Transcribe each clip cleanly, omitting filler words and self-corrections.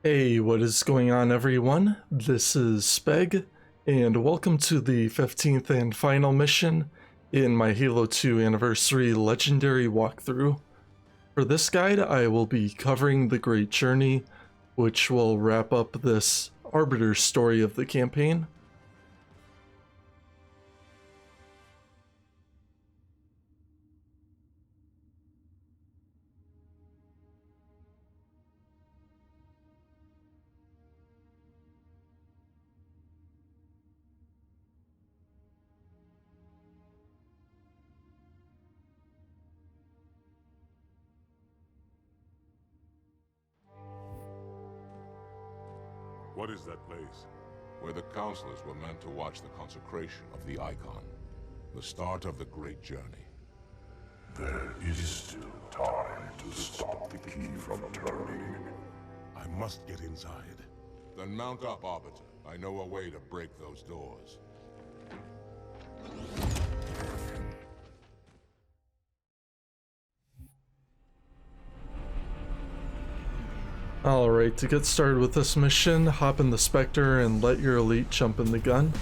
Hey, what is going on everyone? This is Spec, and welcome to the 15th and final mission in my Halo 2 Anniversary Legendary walkthrough. For this guide, I will be covering the Great Journey, which will wrap up this Arbiter story of the campaign. What is that place? Where the counselors were meant to watch the consecration of the Icon. The start of the Great Journey. There is still time to stop the key from turning. I must get inside. Then mount up, Arbiter. I know a way to break those doors. Alright, to get started with this mission, hop in the Spectre and let your elite jump in the gun.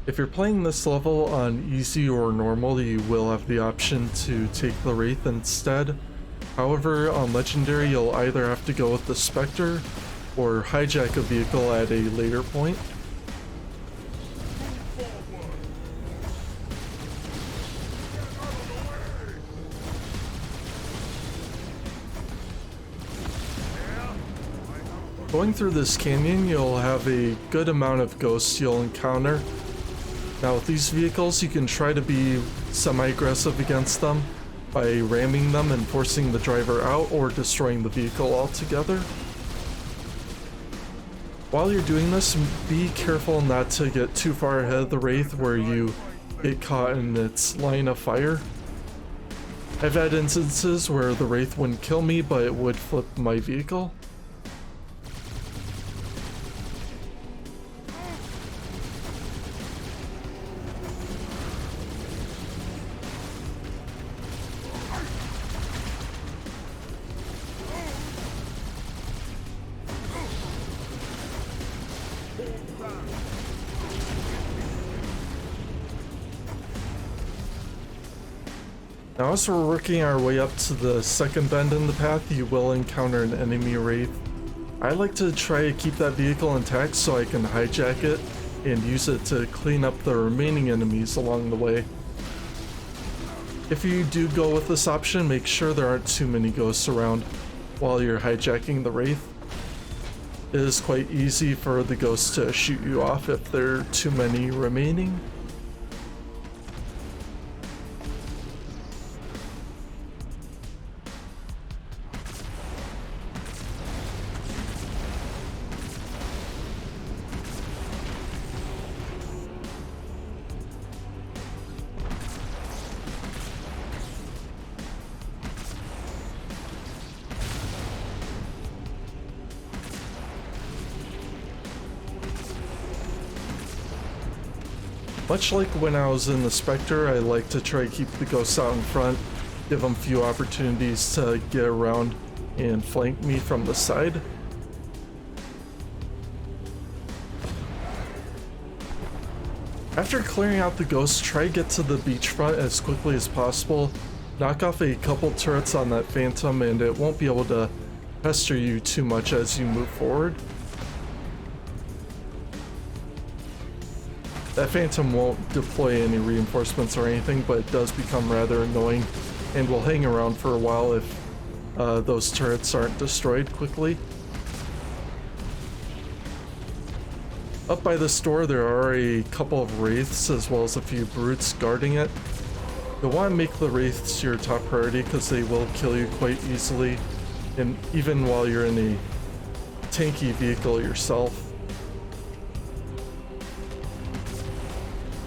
If you're playing this level on easy or normal, you will have the option to take the Wraith instead. However, on Legendary, you'll either have to go with the Spectre or hijack a vehicle at a later point. Going through this canyon, you'll have a good amount of ghosts you'll encounter. Now with these vehicles, you can try to be semi-aggressive against them by ramming them and forcing the driver out or destroying the vehicle altogether. While you're doing this, be careful not to get too far ahead of the Wraith where you get caught in its line of fire. I've had instances where the Wraith wouldn't kill me, but it would flip my vehicle. Now as we're working our way up to the second bend in the path, you will encounter an enemy Wraith. I like to try to keep that vehicle intact so I can hijack it and use it to clean up the remaining enemies along the way. If you do go with this option, make sure there aren't too many ghosts around while you're hijacking the Wraith. It is quite easy for the ghosts to shoot you off if there are too many remaining. Much like when I was in the Spectre, I like to try to keep the ghosts out in front, give them few opportunities to get around and flank me from the side. After clearing out the ghosts, try to get to the beachfront as quickly as possible. Knock off a couple turrets on that Phantom and it won't be able to pester you too much as you move forward. That Phantom won't deploy any reinforcements or anything, but it does become rather annoying and will hang around for a while if those turrets aren't destroyed quickly. Up by this door there are a couple of Wraiths as well as a few brutes guarding it. You'll want to make the Wraiths your top priority because they will kill you quite easily, and even while you're in a tanky vehicle yourself.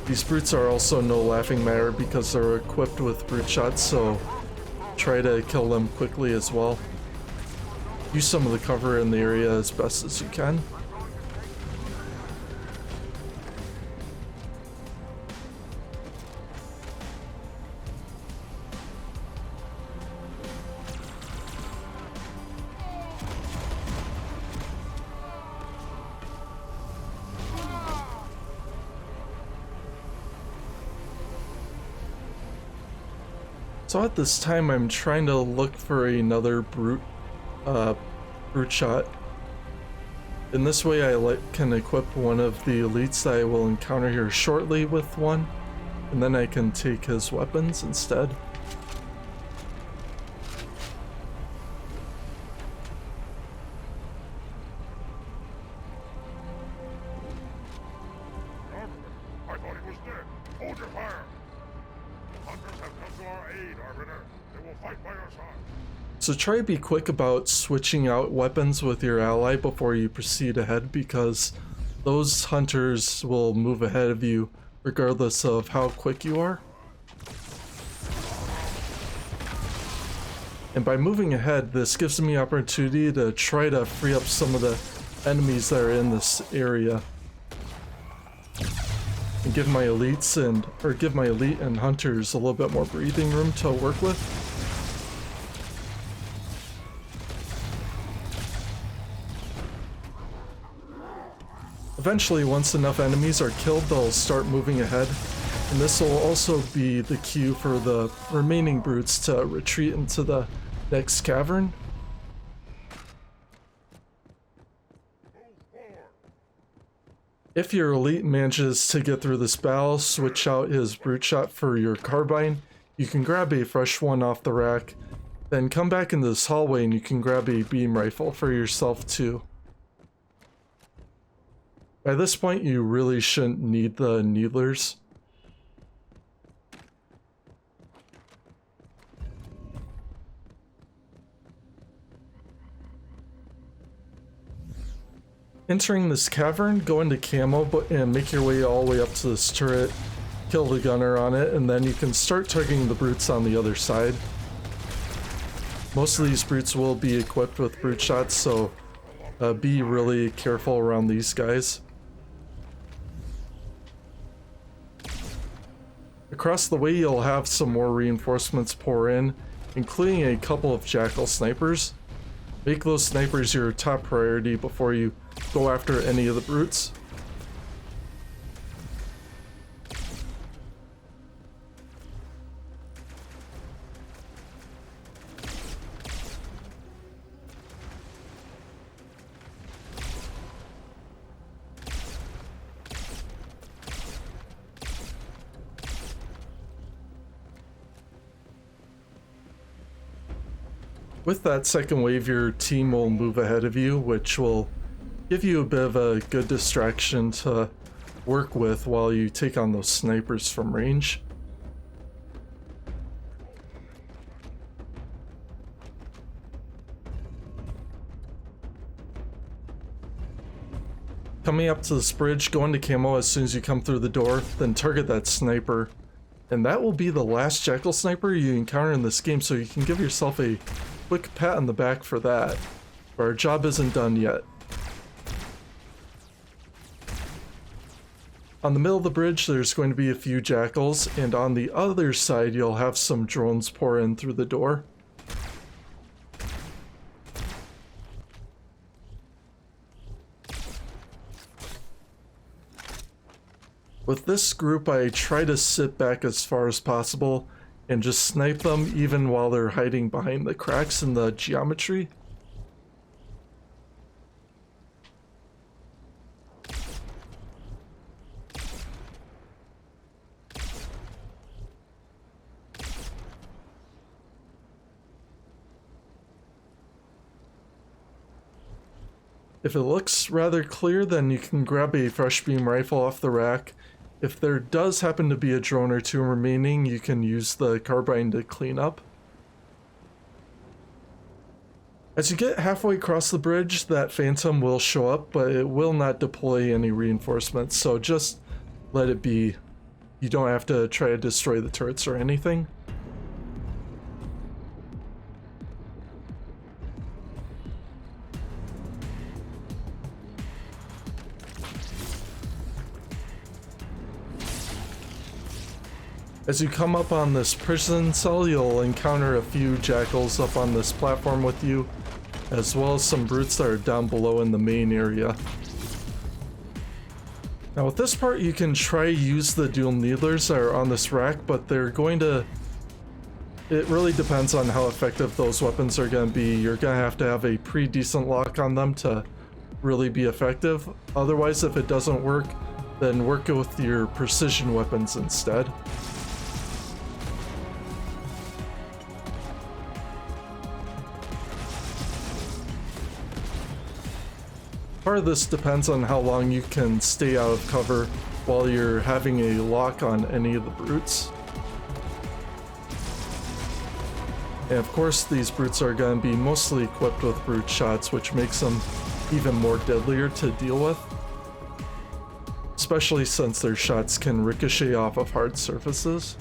These brutes are also no laughing matter because they're equipped with brute shots, so try to kill them quickly as well. Use some of the cover in the area as best as you can. So at this time, I'm trying to look for another brute shot. In this way, I can equip one of the elites that I will encounter here shortly with one, and then I can take his weapons instead. I thought he was dead. Hold your fire. The hunters have come to our aid, Arbiter. They will fight by our side. So try to be quick about switching out weapons with your ally before you proceed ahead, because those hunters will move ahead of you regardless of how quick you are. And by moving ahead, this gives me opportunity to try to free up some of the enemies that are in this area. And give my elites give my elite and hunters a little bit more breathing room to work with. Eventually, once enough enemies are killed, they'll start moving ahead, and this will also be the cue for the remaining brutes to retreat into the next cavern. If your elite manages to get through this battle, switch out his brute shot for your carbine. You can grab a fresh one off the rack, then come back into this hallway and you can grab a beam rifle for yourself too. By this point, you really shouldn't need the needlers. Entering this cavern, go into camo and make your way all the way up to this turret, kill the gunner on it, and then you can start targeting the brutes on the other side. Most of these brutes will be equipped with brute shots, so be really careful around these guys. Across the way, you'll have some more reinforcements pour in, including a couple of jackal snipers. Make those snipers your top priority before you go after any of the brutes. With that second wave, your team will move ahead of you, which will give you a bit of a good distraction to work with while you take on those snipers from range. Coming up to this bridge, go into camo as soon as you come through the door, then target that sniper. And that will be the last jackal sniper you encounter in this game, so you can give yourself a quick pat on the back for that. But our job isn't done yet. On the middle of the bridge, there's going to be a few jackals, and on the other side, you'll have some drones pour in through the door. With this group, I try to sit back as far as possible and just snipe them even while they're hiding behind the cracks in the geometry. If it looks rather clear, then you can grab a fresh beam rifle off the rack. If there does happen to be a drone or two remaining, you can use the carbine to clean up. As you get halfway across the bridge, that phantom will show up, but it will not deploy any reinforcements, so just let it be. You don't have to try to destroy the turrets or anything. As you come up on this prison cell, you'll encounter a few jackals up on this platform with you, as well as some brutes that are down below in the main area. Now with this part, you can try use the dual needlers that are on this rack, but they're going to It really depends on how effective those weapons are going to be. You're going to have a pretty decent lock on them to really be effective. Otherwise, if it doesn't work, then work with your precision weapons instead. Part of this depends on how long you can stay out of cover while you're having a lock on any of the brutes. And of course, these brutes are going to be mostly equipped with brute shots, which makes them even more deadlier to deal with. Especially since their shots can ricochet off of hard surfaces.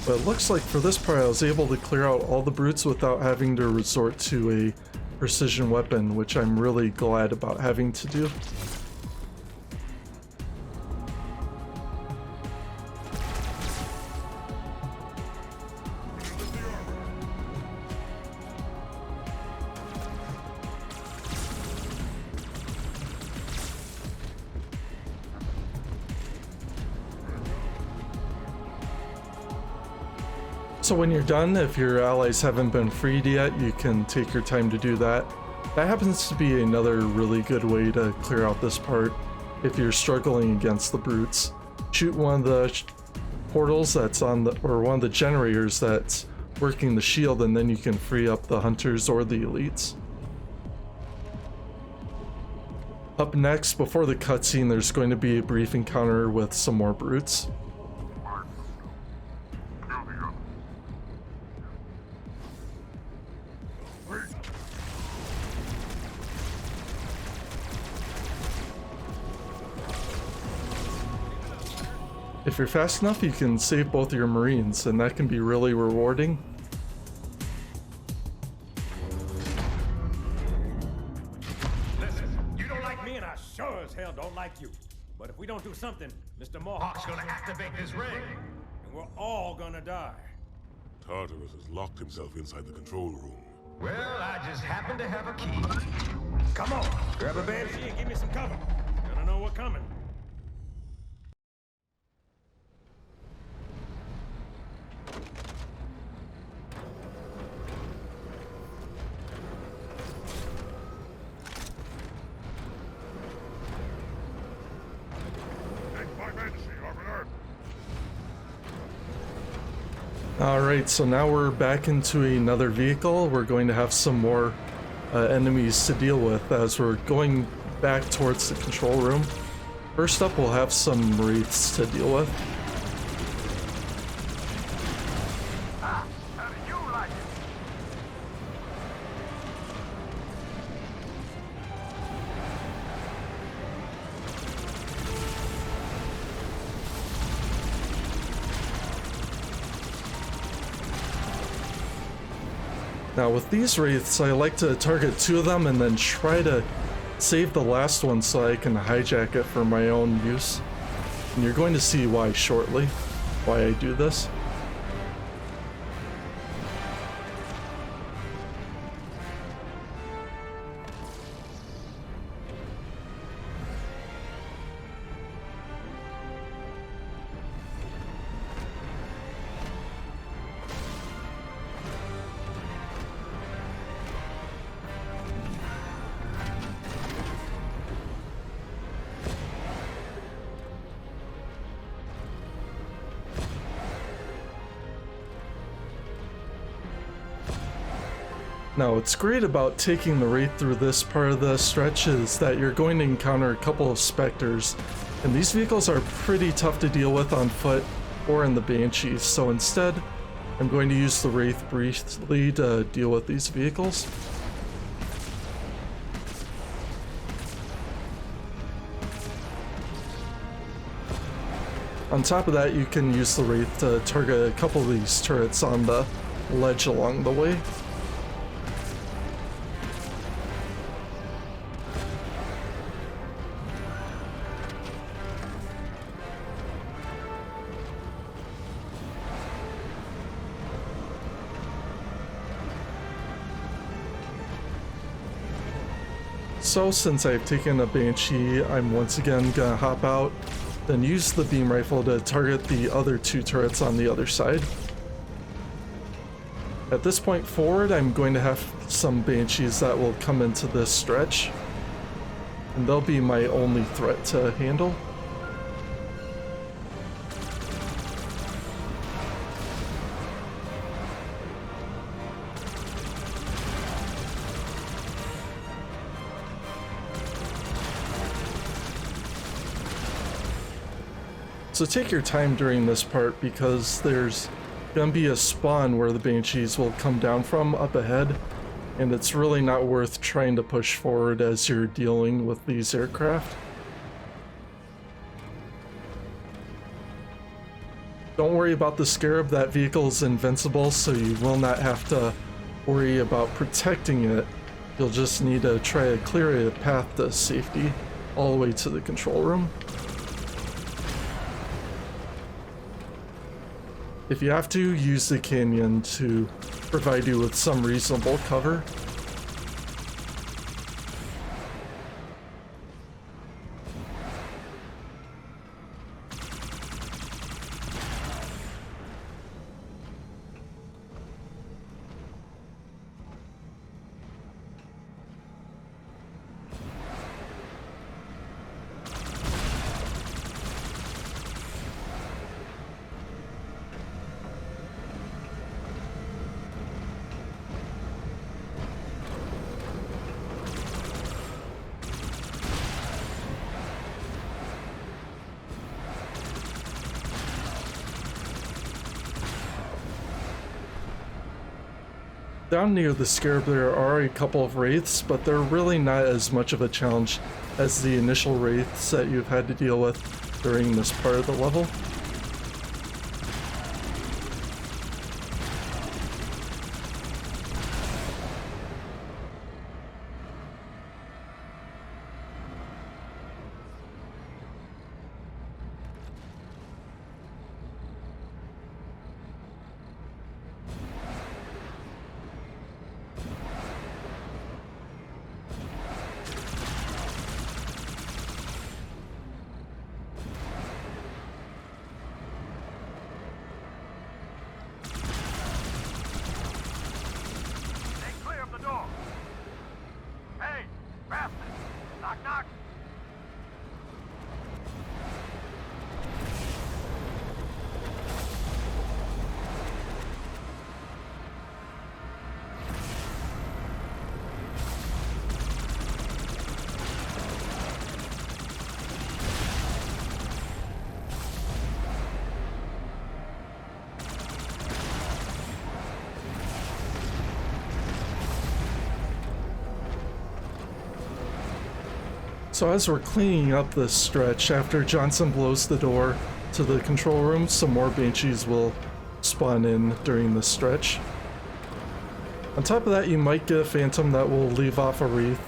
But it looks like for this part I was able to clear out all the brutes without having to resort to a precision weapon, which I'm really glad about having to do. So when you're done, if your allies haven't been freed yet, you can take your time to do that. That happens to be another really good way to clear out this part if you're struggling against the brutes. Shoot one of the portals that's on the, or one of the generators that's working the shield, and then you can free up the hunters or the elites. Up next, before the cutscene, there's going to be a brief encounter with some more brutes. If you're fast enough, you can save both your Marines, and that can be really rewarding. Listen, you don't like me, and I sure as hell don't like you. But if we don't do something, Mr. Mohawk's gonna activate this ring, and we're all gonna die. Tartarus has locked himself inside the control room. Well, I just happen to have a key. Come on, grab a banshee and give me some cover. Gonna know what's coming. Alright, so now we're back into another vehicle. We're going to have some more enemies to deal with as we're going back towards the control room. First up, we'll have some wraiths to deal with. How do you like it? Now with these wraiths, I like to target two of them and then try to save the last one so I can hijack it for my own use. And you're going to see why shortly, why I do this. Now, what's great about taking the Wraith through this part of the stretch is that you're going to encounter a couple of Spectres, and these vehicles are pretty tough to deal with on foot or in the Banshees, so instead, I'm going to use the Wraith briefly to deal with these vehicles. On top of that, you can use the Wraith to target a couple of these turrets on the ledge along the way. So since I've taken a Banshee, I'm once again gonna hop out, then use the beam rifle to target the other 2 turrets on the other side. At this point forward, I'm going to have some Banshees that will come into this stretch, and they'll be my only threat to handle. So take your time during this part because there's gonna be a spawn where the Banshees will come down from up ahead, and it's really not worth trying to push forward as you're dealing with these aircraft. Don't worry about the Scarab, that vehicle is invincible, so you will not have to worry about protecting it. You'll just need to try to clear a path to safety all the way to the control room. If you have to, use the canyon to provide you with some reasonable cover. Down near the Scarab there are a couple of Wraiths, but they're really not as much of a challenge as the initial Wraiths that you've had to deal with during this part of the level. So as we're cleaning up this stretch, after Johnson blows the door to the control room, some more Banshees will spawn in during this stretch. On top of that, you might get a Phantom that will leave off a Wraith.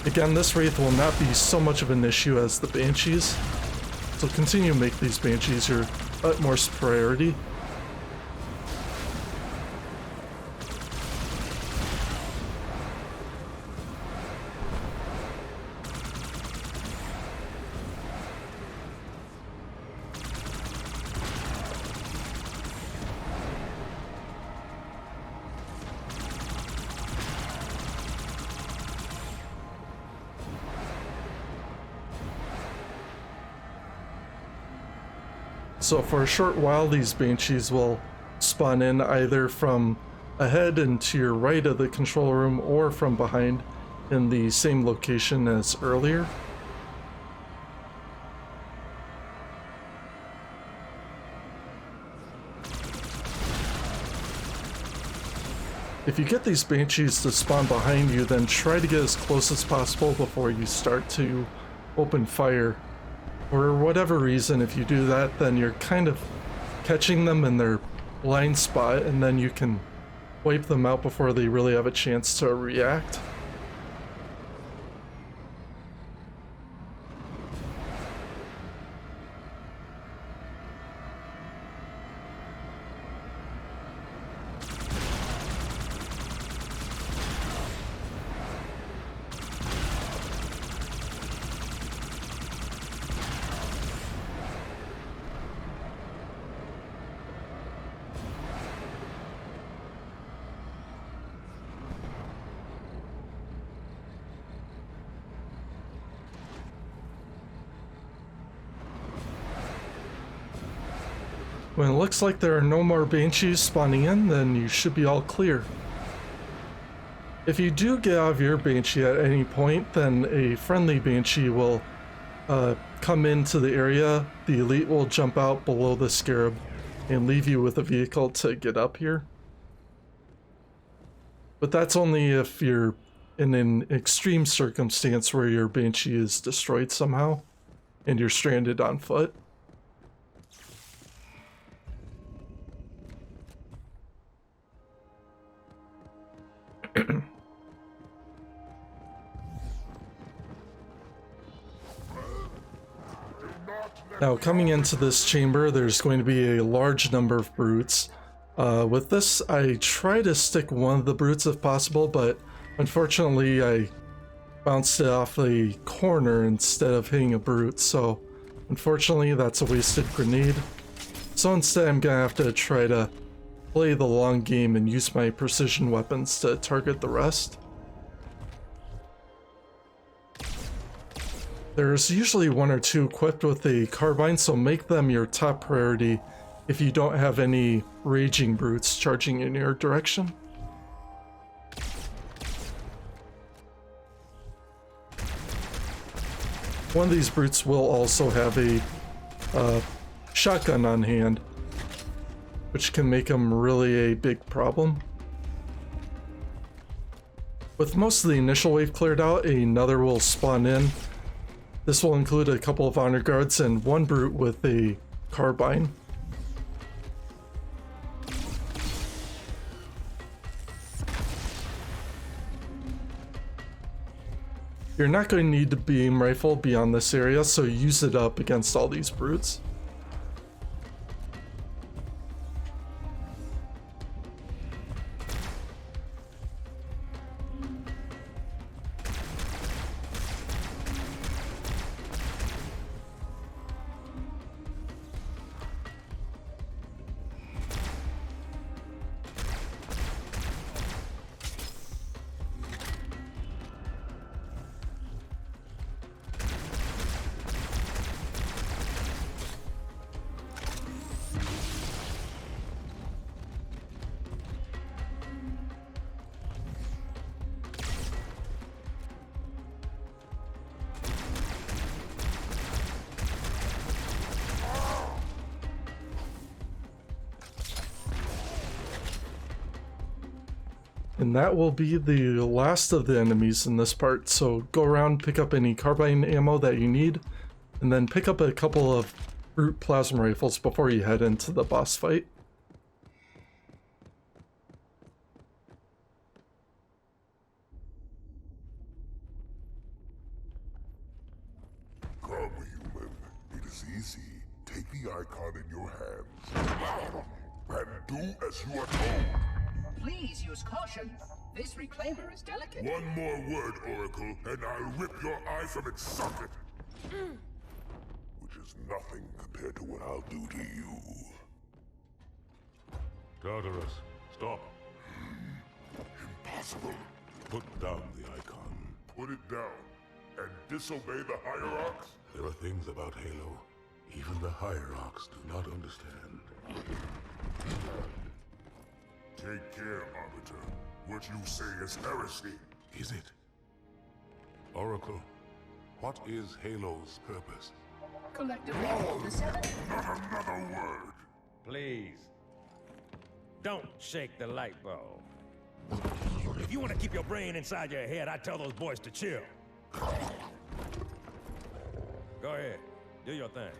Again, this Wraith will not be so much of an issue as the Banshees, so continue to make these Banshees your utmost priority. So for a short while, these Banshees will spawn in either from ahead and to your right of the control room or from behind in the same location as earlier. If you get these Banshees to spawn behind you, then try to get as close as possible before you start to open fire. For whatever reason, if you do that, then you're kind of catching them in their blind spot, and then you can wipe them out before they really have a chance to react. When it looks like there are no more banshees spawning in, then you should be all clear. If you do get out of your banshee at any point, then a friendly banshee will come into the area. The elite will jump out below the scarab and leave you with a vehicle to get up here. But that's only if you're in an extreme circumstance where your banshee is destroyed somehow and you're stranded on foot. Now, coming into this chamber, there's going to be a large number of brutes. With this, I try to stick one of the brutes if possible, but unfortunately I bounced it off a corner instead of hitting a brute, so unfortunately that's a wasted grenade. So instead I'm gonna have to try to play the long game and use my precision weapons to target the rest. There's usually one or two equipped with a carbine, so make them your top priority if you don't have any raging brutes charging in your direction. One of these brutes will also have a shotgun on hand, which can make them really a big problem. With most of the initial wave cleared out, another will spawn in. This will include a couple of honor guards and one brute with a carbine. You're not going to need a beam rifle beyond this area, so use it up against all these brutes. And that will be the last of the enemies in this part, so go around, pick up any carbine ammo that you need, and then pick up a couple of brute plasma rifles before you head into the boss fight. Come, human. It is easy. Take the icon in your hands. And do as you are told. Please use caution. This reclaimer is delicate. One more word, Oracle, and I'll rip your eye from its socket. Which is nothing compared to what I'll do to you. Tartarus, stop. Impossible. Put down the icon. Put it down and disobey the hierarchs? There are things about Halo even the hierarchs do not understand. Take care, Arbiter. What you say is heresy. Is it? Oracle, what is Halo's purpose? Collectively, the seven. Not another word. Please. Don't shake the light bulb. If you want to keep your brain inside your head, I tell those boys to chill. Go ahead. Do your thing.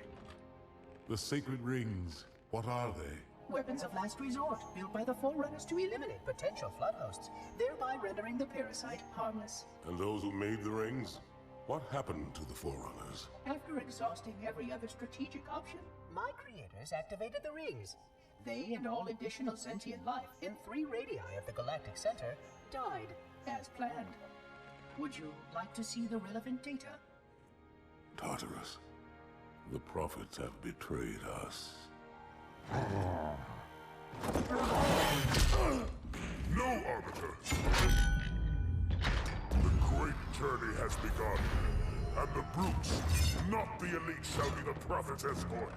The sacred rings, what are they? Weapons of last resort, built by the Forerunners to eliminate potential flood hosts, thereby rendering the parasite harmless. And those who made the rings? What happened to the Forerunners? After exhausting every other strategic option, my creators activated the rings. They and all additional sentient life in 3 radii of the galactic center died as planned. Would you like to see the relevant data? Tartarus, the prophets have betrayed us. No, Arbiter! The great journey has begun, and the brutes, not the elite, shall be the prophet's escort.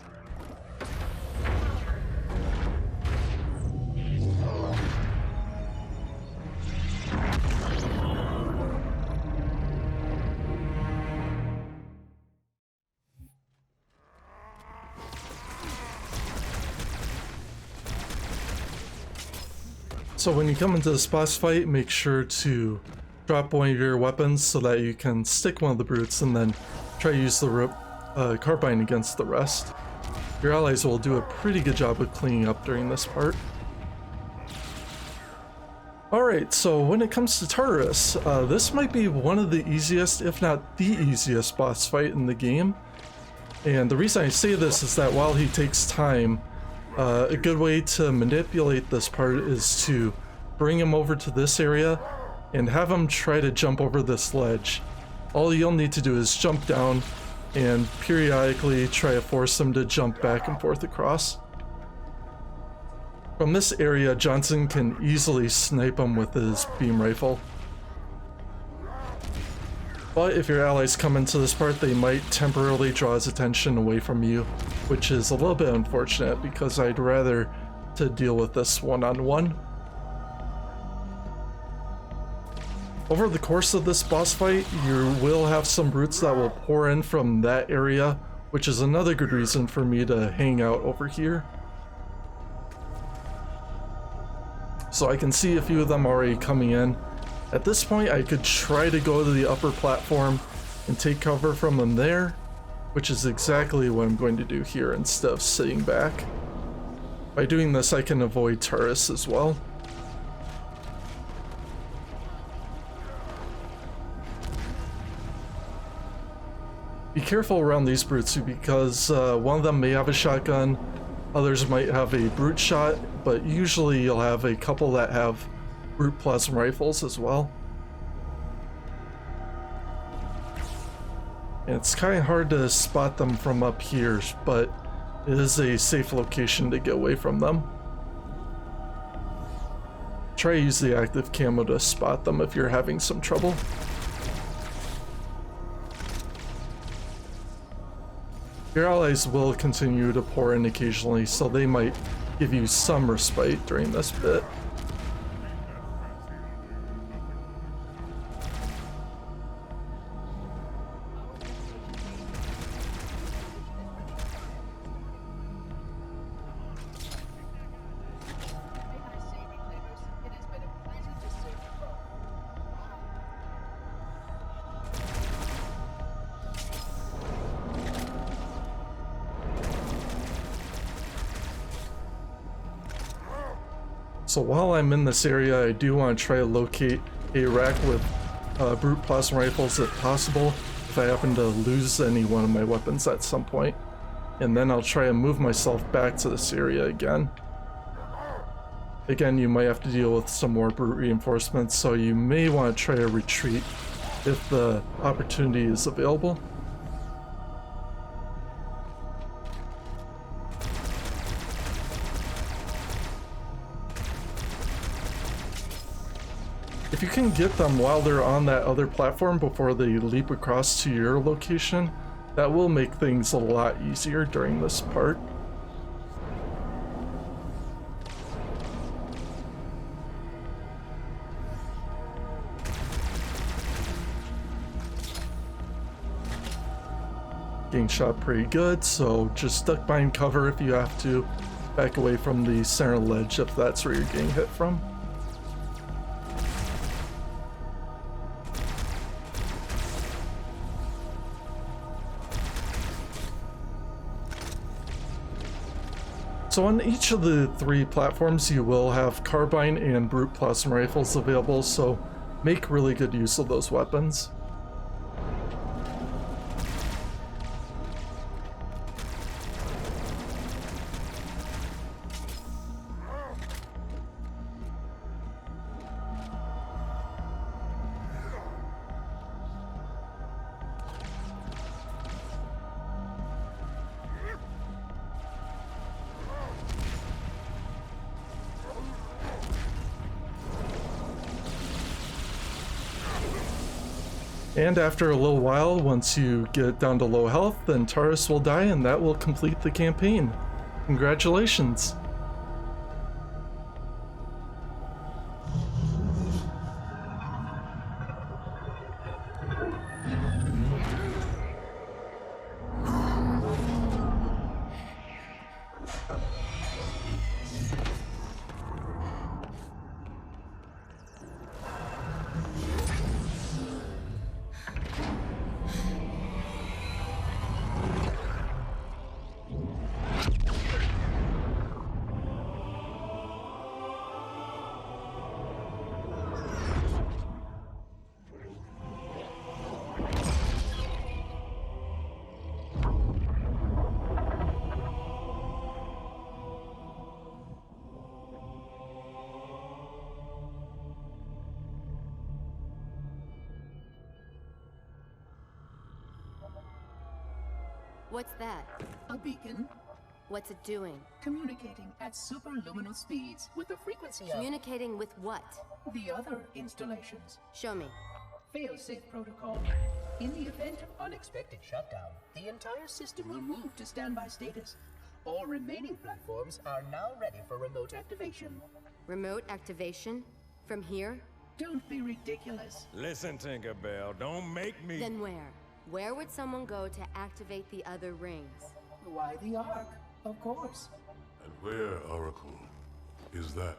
So when you come into this boss fight, make sure to drop one of your weapons so that you can stick one of the brutes and then try to use the carbine against the rest. Your allies will do a pretty good job of cleaning up during this part. Alright, so when it comes to Tartarus, this might be one of the easiest, if not the easiest boss fight in the game. And the reason I say this is that while he takes time, a good way to manipulate this part is to bring him over to this area and have him try to jump over this ledge. All you'll need to do is jump down and periodically try to force him to jump back and forth across. From this area, Johnson can easily snipe him with his beam rifle. But if your allies come into this part, they might temporarily draw his attention away from you, which is a little bit unfortunate because I'd rather to deal with this one-on-one. Over the course of this boss fight, you will have some brutes that will pour in from that area, which is another good reason for me to hang out over here. So I can see a few of them already coming in. At this point, I could try to go to the upper platform and take cover from them there, which is exactly what I'm going to do here instead of sitting back. By doing this, I can avoid Tartarus as well. Be careful around these brutes because one of them may have a shotgun, others might have a brute shot, but usually you'll have a couple that have brute plasma rifles as well. And it's kind of hard to spot them from up here, but it is a safe location to get away from them. Try to use the active camo to spot them if you're having some trouble. Your allies will continue to pour in occasionally, so they might give you some respite during this bit. So while I'm in this area, I do want to try to locate a rack with brute plasma rifles if possible, if I happen to lose any one of my weapons at some point. And then I'll try to move myself back to this area again. Again, you might have to deal with some more brute reinforcements, so you may want to try to retreat if the opportunity is available. If you can get them while they're on that other platform before they leap across to your location, that will make things a lot easier during this part. Getting shot pretty good, so just duck behind cover if you have to. Back away from the center ledge if that's where you're getting hit from. So on each of the 3 platforms, you will have carbine and brute plasma rifles available, so make really good use of those weapons. And after a little while, once you get down to low health, then Tartarus will die and that will complete the campaign. Congratulations! What's that? A beacon What's it doing? communicating at superluminal speeds with the frequency of Communicating with what? the other installations. Show me. Fail-safe protocol. In the event of unexpected shutdown, the entire system will move to standby status. All remaining platforms are now ready for remote activation. Remote activation? From here? Don't be ridiculous. Listen, Tinkerbell, don't make me... Then where? Where would someone go to activate the other rings? Why the Ark? Of course. And where, Oracle, is that?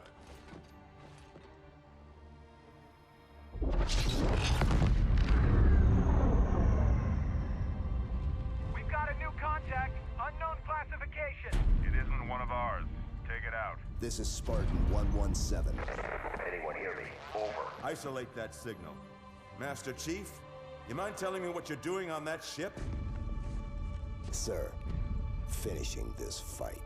We've got a new contact, unknown classification. It isn't one of ours. Take it out. This is Spartan 117. Anyone hear me? Over. Isolate that signal. Master Chief, you mind telling me what you're doing on that ship? Sir, finishing this fight.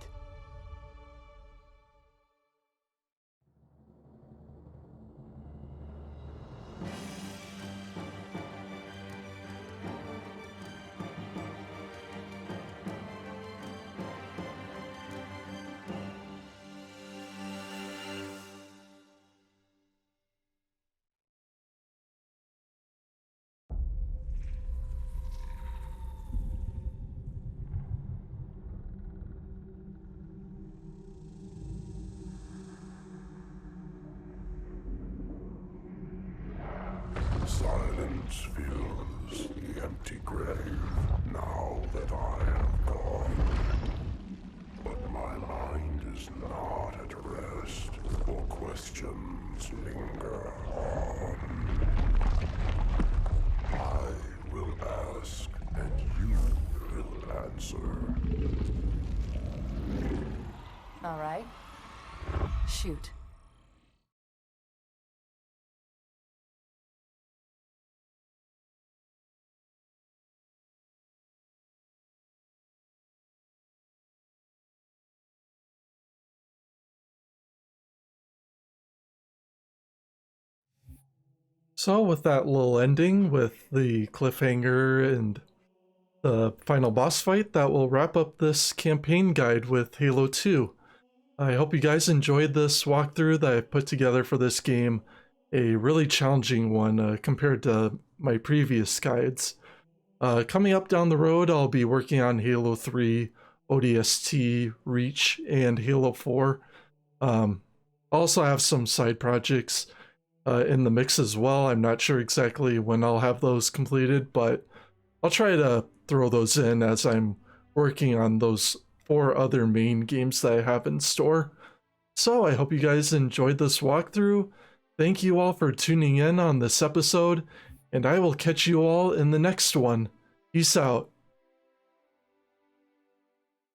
Silence fills the empty grave now that I am gone. But my mind is not at rest, for questions linger on. I will ask, and you will answer. All right. Shoot. So with that little ending with the cliffhanger and the final boss fight, that will wrap up this campaign guide with Halo 2. I hope you guys enjoyed this walkthrough that I put together for this game. A really challenging one compared to my previous guides. Coming up down the road, I'll be working on Halo 3, ODST, Reach, and Halo 4. Also have some side projects in the mix as well. I'm not sure exactly when I'll have those completed, but I'll try to throw those in as I'm working on those 4 other main games that I have in store. So I hope you guys enjoyed this walkthrough. Thank you all for tuning in on this episode, and I will catch you all in the next one. Peace out.